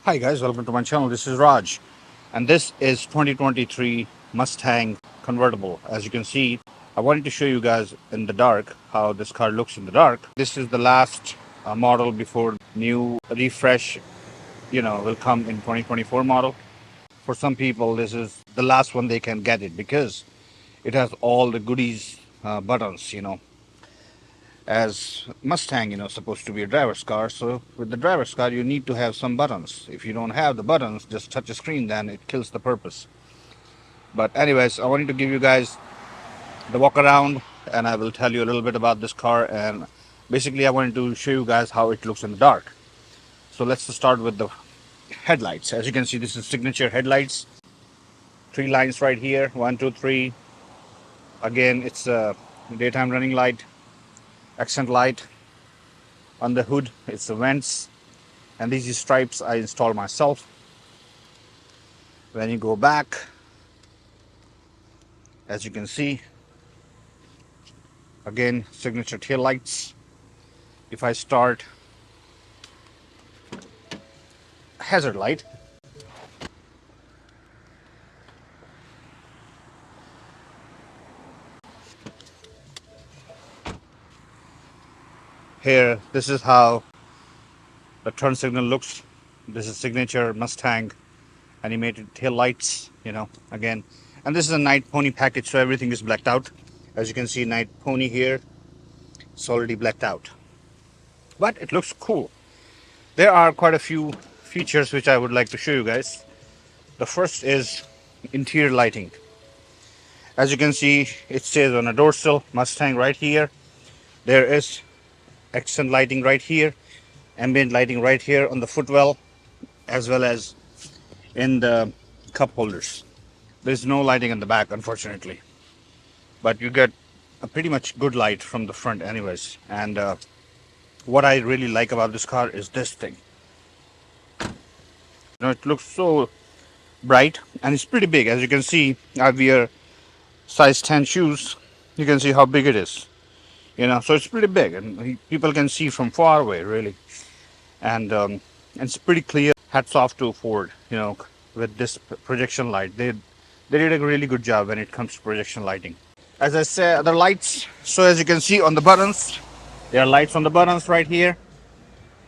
Hi guys, welcome to my channel. This is Raj, and this is 2023 Mustang Convertible. As you can see, I wanted to show you guys in the dark how this car looks in the dark. This is the last model before new refresh, will come in 2024 model. For some people, this is the last one they can get it because it has all the goodies, buttons, as Mustang, supposed to be a driver's car. So with the driver's car, you need to have some buttons. If you don't have the buttons, just touch a screen, then it kills the purpose. But anyways, I wanted to give you guys the walk around, and I will tell you a little bit about this car. And basically, I wanted to show you guys how it looks in the dark. So let's start with the headlights. As you can see, this is signature headlights. 3 lines right here. 1, 2, 3. Again, it's a daytime running light, accent light. On the hood, it's the vents. And these stripes I installed myself. When you go back, as you can see, again signature tail lights. If I start hazard light, here this is how the turn signal looks. This is signature Mustang animated tail lights, again. And this is a night pony package, so everything is blacked out. As you can see, night pony here, it's already blacked out, but it looks cool. There are quite a few features which I would like to show you guys. The first is interior lighting. As you can see, it says on a dorsal Mustang right here. There is accent lighting right here, ambient lighting right here on the footwell, as well as in the cup holders. There's no lighting in the back, unfortunately, but you get a pretty much good light from the front anyways. And what I really like about this car is this thing. It looks so bright, and it's pretty big. As you can see, I wear size 10 shoes. You can see how big it is, so it's pretty big, and people can see from far away, really. And it's pretty clear. Hats off to Ford, with this projection light. They did a really good job when it comes to projection lighting. As I said, the lights, so as you can see on the buttons, there are lights on the buttons right here.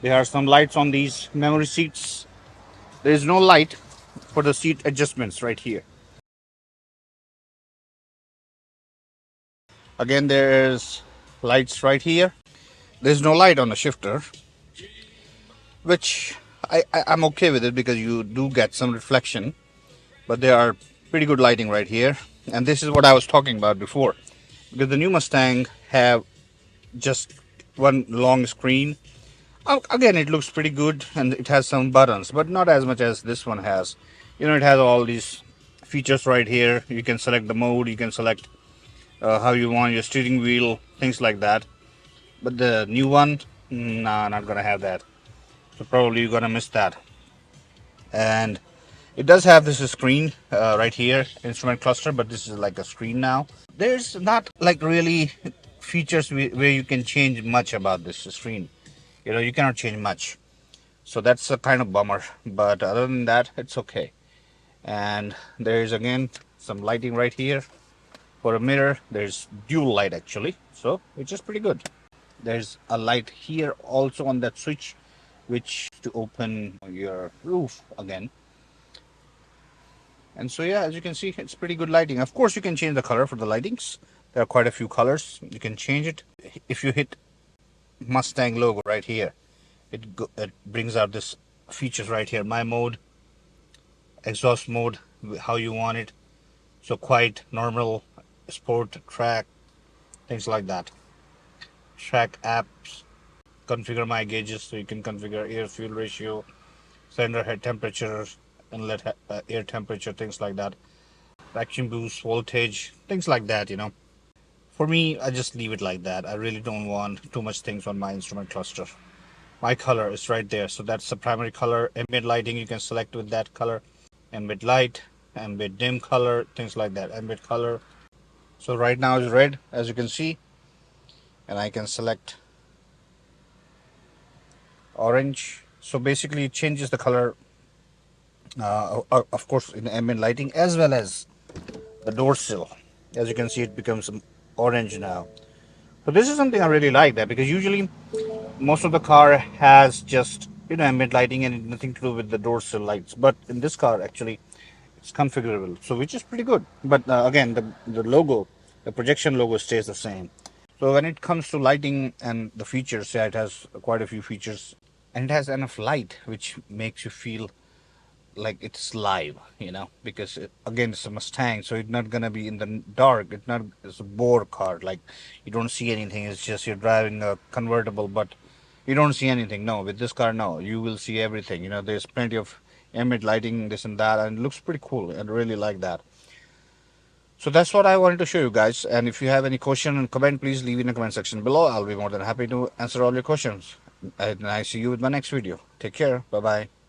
There are some lights on these memory seats. There is no light for the seat adjustments right here. Again, there's lights right here. There's no light on the shifter, which I'm okay with it because you do get some reflection, but there are pretty good lighting right here. And this is what I was talking about before, because the new Mustang have just one long screen. Again, it looks pretty good, and it has some buttons, but not as much as this one has. It has all these features right here. You can select the mode, you can select how you want your steering wheel, things like that. But the new one, nah, not gonna have that. So probably you're gonna miss that. And it does have this screen right here, instrument cluster, but this is like a screen now. There's not like really features where you can change much about this screen. You cannot change much. So that's a kind of bummer. But other than that, it's okay. And there's again some lighting right here. For a mirror, there's dual light actually. So it's just pretty good. There's a light here also on that switch, which to open your roof again. And so yeah, as you can see, it's pretty good lighting. Of course, you can change the color for the lightings. There are quite a few colors. You can change it. If you hit Mustang logo right here, it brings out this features right here. My mode, exhaust mode, how you want it. So quiet, normal, sport, track, things like that. Track apps, configure my gauges, so you can configure air fuel ratio, cylinder head temperature, inlet air temperature, things like that. Vacuum boost, voltage, things like that. For me, I just leave it like that. I really don't want too much things on my instrument cluster. My color is right there, so that's the primary color. Ambient lighting, you can select with that color. Ambient light, ambient dim color, things like that. Ambient color. So right now is red, as you can see, and I can select orange. So basically it changes the color of course in ambient lighting, as well as the door sill. As you can see, it becomes orange now. So this is something I really like, that because usually most of the car has just, ambient lighting and nothing to do with the door sill lights, but in this car actually it's configurable, so which is pretty good. But again, the logo, the projection logo stays the same. So when it comes to lighting and the features, yeah, it has quite a few features, and it has enough light which makes you feel like it's live, because again, it's a Mustang, so it's not gonna be in the dark. It's a bore car, like you don't see anything. It's just you're driving a convertible, but you don't see anything. No, with this car, no, you will see everything. There's plenty of ambient lighting, this and that, and it looks pretty cool. I really like that. So that's what I wanted to show you guys. And if you have any question and comment, please leave in the comment section below. I'll be more than happy to answer all your questions. And I see you with my next video. Take care. Bye bye.